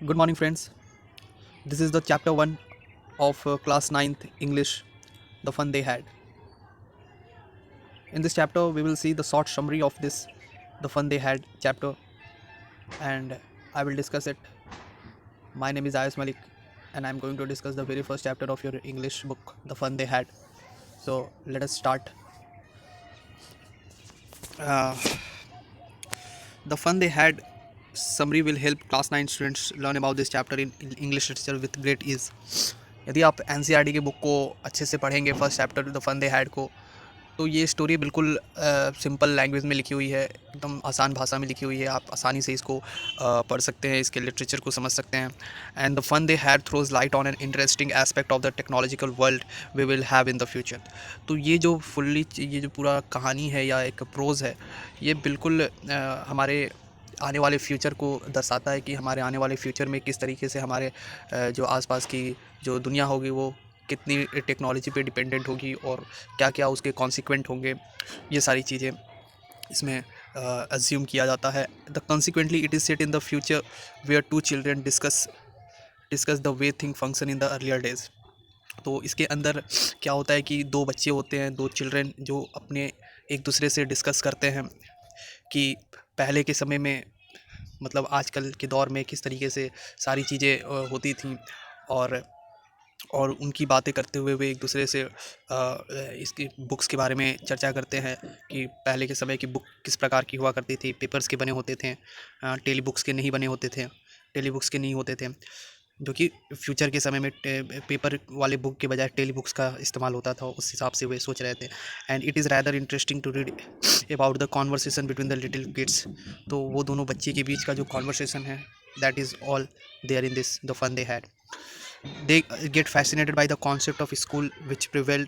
Good morning, friends. This is the chapter 1 of class ninth English, The Fun They Had. In this chapter, we will see the short summary of this The Fun They Had chapter, and I will discuss it. My name is Ayush Malik, and I'm going to discuss the very first chapter of your English book, The Fun They Had. So, let us start. Uh, the Fun They Had summary will help class 9 students learn about this chapter in English literature with great ease. यदि आप N की book को अच्छे से पढ़ेंगे first chapter the fun they had को, तो ये स्टोरी बिल्कुल सिंपल लैंग्वेज में लिखी हुई है, एकदम आसान भाषा में लिखी हुई है। आप आसानी से इसको पढ़ सकते हैं, इसके लिटरेचर को समझ सकते हैं। And the fun they had throws light on an interesting aspect of the technological world we will have in the future. तो ये जो पूरा कहानी है या एक प्रोज़ है, ये बिल्कुल हमारे आने वाले फ्यूचर को दर्शाता है कि हमारे आने वाले फ्यूचर में किस तरीके से हमारे जो आसपास की जो दुनिया होगी वो कितनी टेक्नोलॉजी पे डिपेंडेंट होगी और क्या क्या उसके कॉन्सिक्वेंट होंगे। ये सारी चीज़ें इसमें अज्यूम किया जाता है। The consequently it is set in the future where two children discuss the way thing function in the earlier days. तो इसके अंदर क्या होता है कि दो बच्चे होते हैं, दो चिल्ड्रेन, जो अपने एक दूसरे से डिस्कस करते हैं कि पहले के समय में, मतलब आजकल के दौर में किस तरीके से सारी चीज़ें होती थीं, और उनकी बातें करते हुए वे एक दूसरे से इसकी बुक्स के बारे में चर्चा करते हैं कि पहले के समय की बुक किस प्रकार की हुआ करती थी। पेपर्स के बने होते थे, टेली बुक्स के नहीं बने होते थे, टेली बुक्स के नहीं होते थे, जो कि फ्यूचर के समय में पेपर वाले बुक के बजाय टेली बुक्स का इस्तेमाल होता था। उस हिसाब से वे सोच रहे थे। And it is rather interesting to read about the conversation between the little kids. तो वो दोनों बच्चे के बीच का जो कॉन्वर्सेशन है, that is all there in this the fun they had. They get fascinated by the concept of school which prevailed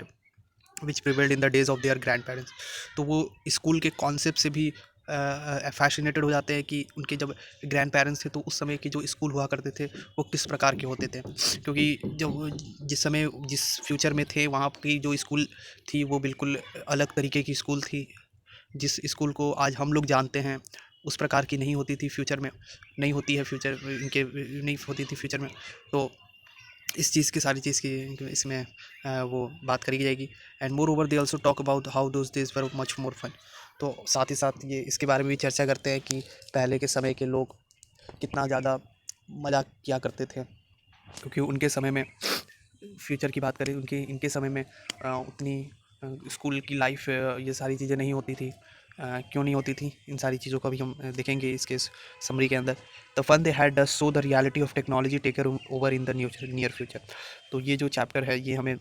in the days of their grandparents। तो वो स्कूल के कॉन्सेप्ट से भी फैसिनेटेड हो जाते हैं कि उनके जब ग्रैंड पेरेंट्स थे तो उस समय के जो स्कूल हुआ करते थे वो किस प्रकार के होते थे। क्योंकि जब जिस समय जिस फ्यूचर में थे वहाँ की जो स्कूल थी वो बिल्कुल अलग तरीके की स्कूल थी। जिस स्कूल को आज हम लोग जानते हैं उस प्रकार की नहीं होती थी फ्यूचर में, नहीं होती है फ्यूचर इनके, नहीं होती थी फ्यूचर में। तो इस चीज़ की, सारी चीज़ की इसमें वो बात करी जाएगी। And moreover they also talk about how those days were much more fun. तो साथ ही साथ ये इसके बारे में भी चर्चा करते हैं कि पहले के समय के लोग कितना ज़्यादा मजाक किया करते थे। क्योंकि उनके समय में, फ्यूचर की बात करें, इनके समय में उतनी स्कूल की लाइफ, ये सारी चीज़ें नहीं होती थी। क्यों नहीं होती थी, इन सारी चीज़ों का भी हम देखेंगे इसके समरी के अंदर। The fun they had does show the reality of technology taker over in the near future. तो ये जो चैप्टर है ये हमें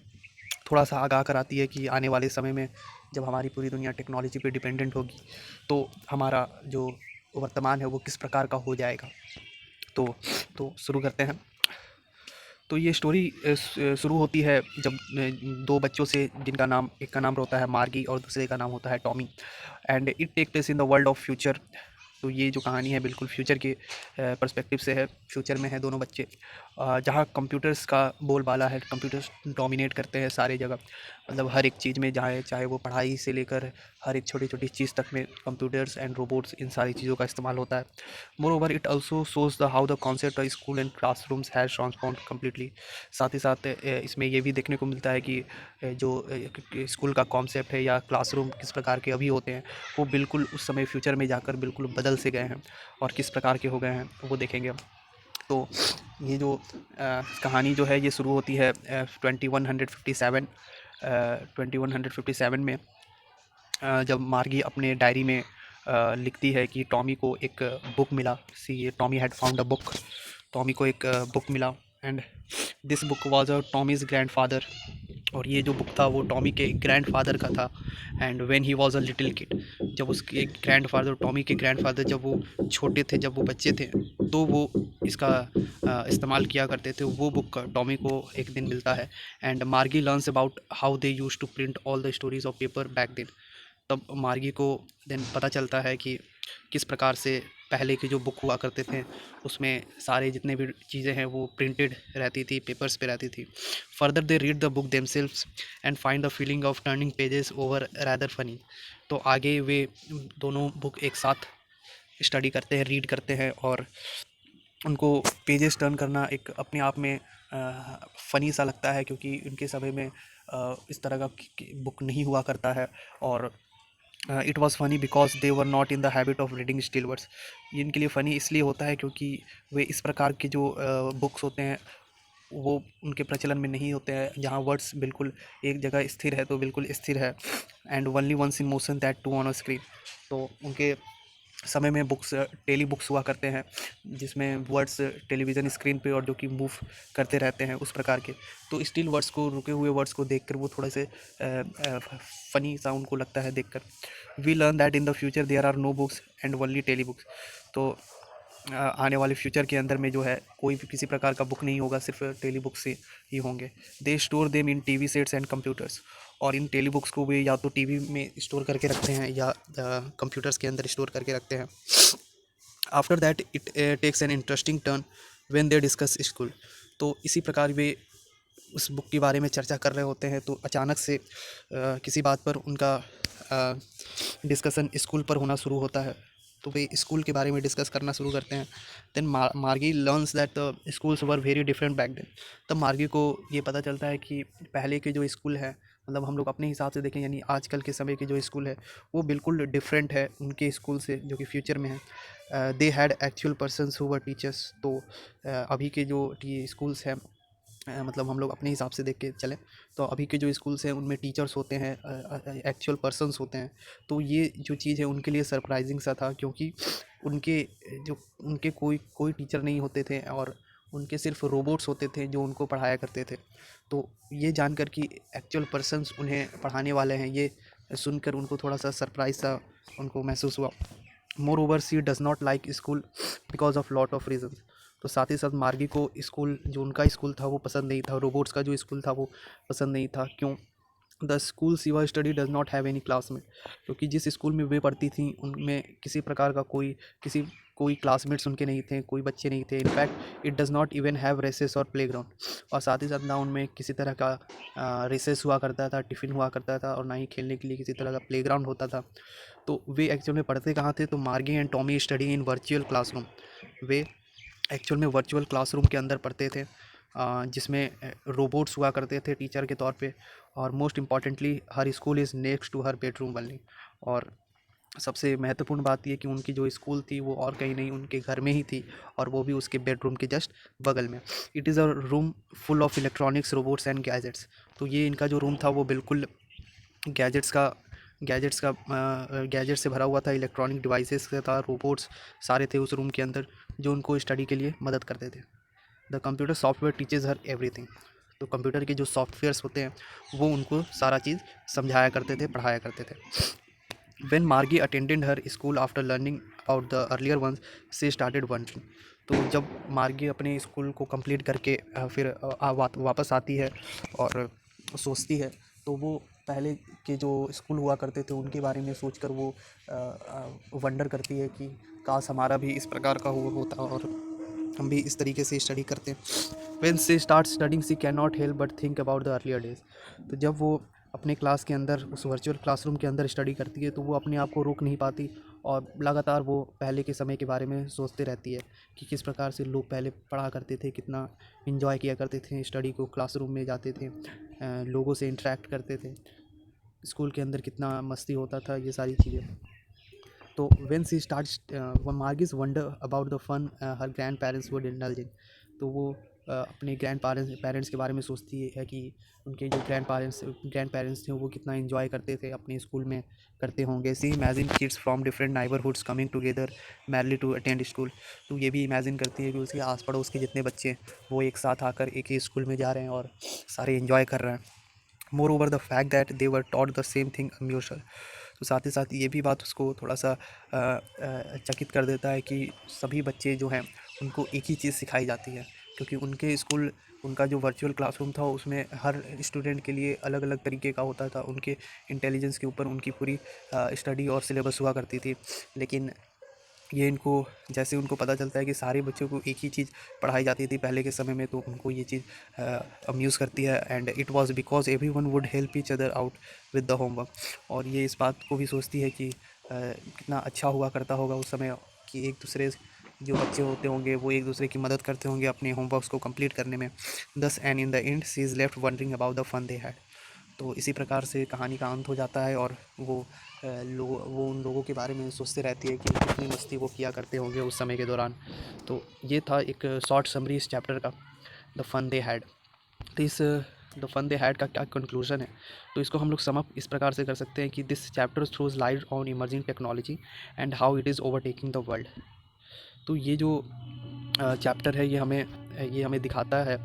थोड़ा सा आगाह कराती है कि आने वाले समय में जब हमारी पूरी दुनिया टेक्नोलॉजी पे डिपेंडेंट होगी तो हमारा जो वर्तमान है वो किस प्रकार का हो जाएगा। तो शुरू करते हैं। तो ये स्टोरी शुरू होती है जब दो बच्चों से, जिनका नाम, एक का नाम होता है मार्गी और दूसरे का नाम होता है Tommy. And it take place in the world of future. तो ये जो कहानी है बिल्कुल फ्यूचर के पर्सपेक्टिव से है। फ्यूचर में है दोनों बच्चे, जहाँ कंप्यूटर्स का बोलबाला है, कंप्यूटर्स डोमिनेट करते हैं सारी जगह। मतलब हर एक चीज़ में, जहाँ चाहे वो पढ़ाई से लेकर हर एक छोटी छोटी चीज़ तक में कंप्यूटर्स एंड रोबोट्स, इन सारी चीज़ों का इस्तेमाल होता है। More over it also shows the how the concept of school and classrooms has transformed completely. साथ ही साथ इसमें ये भी देखने को मिलता है कि जो स्कूल का कॉन्सेप्ट है या क्लासरूम किस प्रकार के अभी होते हैं, वो बिल्कुल उस समय फ्यूचर में जाकर बिल्कुल बदल से गए हैं और किस प्रकार के हो गए हैं वो देखेंगे हम। तो ये जो कहानी जो है ये शुरू होती है 2157 में, जब मार्गी अपने डायरी में लिखती है कि टॉमी को एक बुक मिला। See Tommy had found a book. Tommy को एक बुक मिला and this book was a Tommy's grandfather. और ये जो बुक था वो टॉमी के ग्रैंडफादर का था। And when he was a little kid, जब उसके ग्रैंडफादर, टॉमी के ग्रैंडफादर, जब वो छोटे थे, जब वो बच्चे थे, तो वो इसका इस्तेमाल किया करते थे। वो बुक टॉमी को एक दिन मिलता है। And Margie learns about how they use to print all the stories of paper back then. तब मार्गी को देन पता चलता है कि किस प्रकार से पहले की जो बुक हुआ करते थे उसमें सारे जितने भी चीज़ें हैं वो प्रिंटेड रहती थी, पेपर्स पे रहती थी। Further they read the book themselves and find the feeling of turning pages over rather funny. तो आगे वे दोनों बुक एक साथ स्टडी करते हैं, रीड करते हैं, और उनको पेजेस टर्न करना एक अपने आप में फ़नी सा लगता है, क्योंकि उनके समय में इस तरह का बुक नहीं हुआ करता है। और it was funny because they were not in the habit of reading still words. ये इनके लिए फ़नी इसलिए होता है क्योंकि वे इस प्रकार के जो बुक्स होते हैं वो उनके प्रचलन में नहीं होते हैं, जहाँ वर्ड्स बिल्कुल एक जगह स्थिर है तो बिल्कुल स्थिर है, and only once in motion that too on a screen. तो उनके समय में बुक्स टेली बुक्स हुआ करते हैं, जिसमें वर्ड्स टेलीविज़न स्क्रीन पे और जो कि मूव करते रहते हैं उस प्रकार के। तो स्टिल वर्ड्स को, रुके हुए वर्ड्स को देखकर वो थोड़े से फ़नी सा उनको लगता है देखकर। We learn that in the future there are no books and only telebooks. तो आने वाले फ्यूचर के अंदर में जो है कोई भी किसी प्रकार का बुक नहीं होगा, सिर्फ टेली बुक से ही होंगे। They store them in TV sets and computers. और इन टेली बुक्स को वे या तो टीवी में स्टोर करके रखते हैं या कंप्यूटर्स के अंदर स्टोर करके रखते हैं। After that it takes an interesting turn when they discuss school. तो इसी प्रकार वे उस बुक के बारे में चर्चा कर रहे होते हैं, तो अचानक से किसी बात पर उनका डिस्कशन स्कूल पर होना शुरू होता है। तो वे स्कूल के बारे में डिस्कस करना शुरू करते हैं। Then Margie learns that the schools were very different back then. तब मार्गी को ये पता चलता है कि पहले के जो स्कूल है, मतलब हम लोग अपने हिसाब से देखें यानी आजकल के समय के जो स्कूल है वो बिल्कुल डिफरेंट है उनके स्कूल से जो कि फ्यूचर में है। They had actual persons who were teachers. तो अभी के जो स्कूल्स हैं, मतलब हम लोग अपने हिसाब से देख के चलें तो अभी के जो स्कूल्स हैं उनमें टीचर्स होते हैं, एक्चुअल पर्सन्स होते हैं। तो ये जो चीज़ है उनके लिए सरप्राइजिंग सा था, क्योंकि उनके जो उनके कोई कोई टीचर नहीं होते थे और उनके सिर्फ रोबोट्स होते थे जो उनको पढ़ाया करते थे। तो ये जानकर कि एक्चुअल पर्सन्स उन्हें पढ़ाने वाले हैं, ये सुनकर उनको थोड़ा सा सरप्राइज सा उनको महसूस हुआ। Moreover she does not like school because of lot of reason. तो साथ ही साथ मार्गी को स्कूल, जो उनका स्कूल था वो पसंद नहीं था, रोबोट्स का जो स्कूल था वो पसंद नहीं था। क्यों? The school she were study does not have any classmate. क्योंकि जिस स्कूल में वे पढ़ती थी उनमें किसी प्रकार का कोई क्लासमेट्स उनके नहीं थे, कोई बच्चे नहीं थे। In fact it does not even have recesses और प्ले ग्राउंड। और साथ ही साथ ना उनमें किसी तरह का रेसेस हुआ करता था, टिफ़िन हुआ करता था, और ना ही खेलने के लिए किसी तरह का प्ले ग्राउंड होता था। तो वे एक्चुअल में पढ़ते कहाँ थे? तो मार्गी and Tommy study in virtual classroom. Way actual में वर्चुअल क्लासरूम के अंदर पढ़ते थे, जिसमें रोबोट्स हुआ करते थे टीचर के तौर पे। और most importantly her school is next to her bedroom only. और सबसे महत्वपूर्ण बात ये कि उनकी जो स्कूल थी वो और कहीं नहीं, उनके घर में ही थी, और वो भी उसके बेडरूम के जस्ट बगल में। It is a room full of electronics, robots and gadgets. तो ये इनका जो रूम था वो बिल्कुल गैजेट्स का गैजेट से भरा हुआ था, इलेक्ट्रॉनिक डिवाइसेस से था, रोबोट्स सारे थे उस रूम के अंदर जो उनको स्टडी के लिए मदद करते थे। The computer software teaches her everything. तो कंप्यूटर के जो सॉफ्टवेयर्स होते हैं वो उनको सारा चीज़ समझाया करते थे, पढ़ाया करते थे। When Margie attended her school after learning about the earlier ones, she started wondering। तो जब मार्गी अपने स्कूल को कंप्लीट करके फिर वापस आती है और सोचती है, तो वो पहले के जो स्कूल हुआ करते थे उनके बारे में सोचकर वो वंडर करती है कि काश हमारा भी इस प्रकार का हुआ होता और हम भी इस तरीके से स्टडी करते। When she start studying she can not help but think about the earlier days. तो जब वो अपने क्लास के अंदर, उस वर्चुअल क्लासरूम के अंदर स्टडी करती है, तो वो अपने आप को रोक नहीं पाती और लगातार वो पहले के समय के बारे में सोचते रहती है कि किस प्रकार से लोग पहले पढ़ा करते थे, कितना इन्जॉय किया करते थे स्टडी को, क्लासरूम में जाते थे, लोगों से इंटरेक्ट करते थे, स्कूल के अंदर कितना मस्ती होता था, ये सारी चीज़ें। तो when she starts Margie's wonder about the fun her grandparents would indulge in. तो वो अपने ग्रैंड पेरेंट्स के बारे में सोचती है कि उनके जो ग्रैंड पेरेंट्स थे वो कितना इन्जॉय करते थे अपने स्कूल में करते होंगे। See imagine kids from different neighbourhoods coming together merely to attend school. तो ये भी इमेजिन करती है कि उसके आस पड़ोस के जितने बच्चे हैं वो एक साथ आकर एक ही स्कूल में जा रहे हैं और सारे इन्जॉय कर रहे हैं। More over the fact that they were taught the same thing mutual. तो साथ ही साथ ये भी बात उसको थोड़ा सा चकित कर देता है कि सभी बच्चे जो हैं उनको एक ही चीज़ सिखाई जाती है, क्योंकि उनके स्कूल, उनका जो वर्चुअल क्लासरूम था उसमें हर स्टूडेंट के लिए अलग अलग तरीके का होता था, उनके इंटेलिजेंस के ऊपर उनकी पूरी स्टडी और सिलेबस हुआ करती थी। लेकिन ये इनको, जैसे उनको पता चलता है कि सारे बच्चों को एक ही चीज़ पढ़ाई जाती थी पहले के समय में, तो उनको ये चीज़ अम्यूज़ करती है। And it was because everyone would help each other out with the homework. और ये इस बात को भी सोचती है कि कितना अच्छा हुआ करता होगा उस समय कि एक दूसरे जो बच्चे होते होंगे वो एक दूसरे की मदद करते होंगे अपने होमवर्क्स को कंप्लीट करने में। दस and in the end she is left wondering about the fun they had. तो इसी प्रकार से कहानी का अंत हो जाता है और वो उन लोगों के बारे में सोचते रहती है कि कितनी मस्ती वो किया करते होंगे उस समय के दौरान। तो ये था एक शॉर्ट समरी इस चैप्टर का, द फन दे हैड। तो इस द फन दे हैड का क्या कंक्लूजन है, तो इसको हम लोग सम अप इस प्रकार से कर सकते हैं कि this chapter throws light on emerging technology and how it is overtaking the world. तो ये जो चैप्टर है ये हमें दिखाता है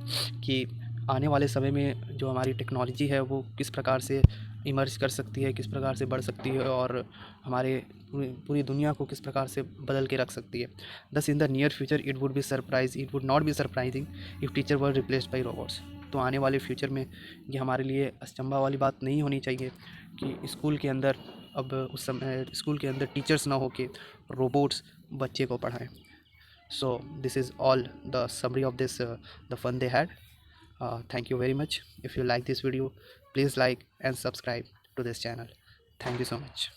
कि आने वाले समय में जो हमारी टेक्नोलॉजी है वो किस प्रकार से इमर्ज कर सकती है, किस प्रकार से बढ़ सकती है और हमारे पूरी दुनिया को किस प्रकार से बदल के रख सकती है। दस इन the near future it would not be surprising if teacher were replaced by robots. तो आने वाले फ्यूचर में ये हमारे लिए अचंभा वाली बात नहीं होनी चाहिए कि स्कूल के अंदर अब उस समय स्कूल के अंदर टीचर्स ना हो के रोबोट्स बच्चे को पढ़ाएं। So this is all the summary of this the fun they had. Thank you very much. If you like this video, please like and subscribe to this channel. Thank you so much.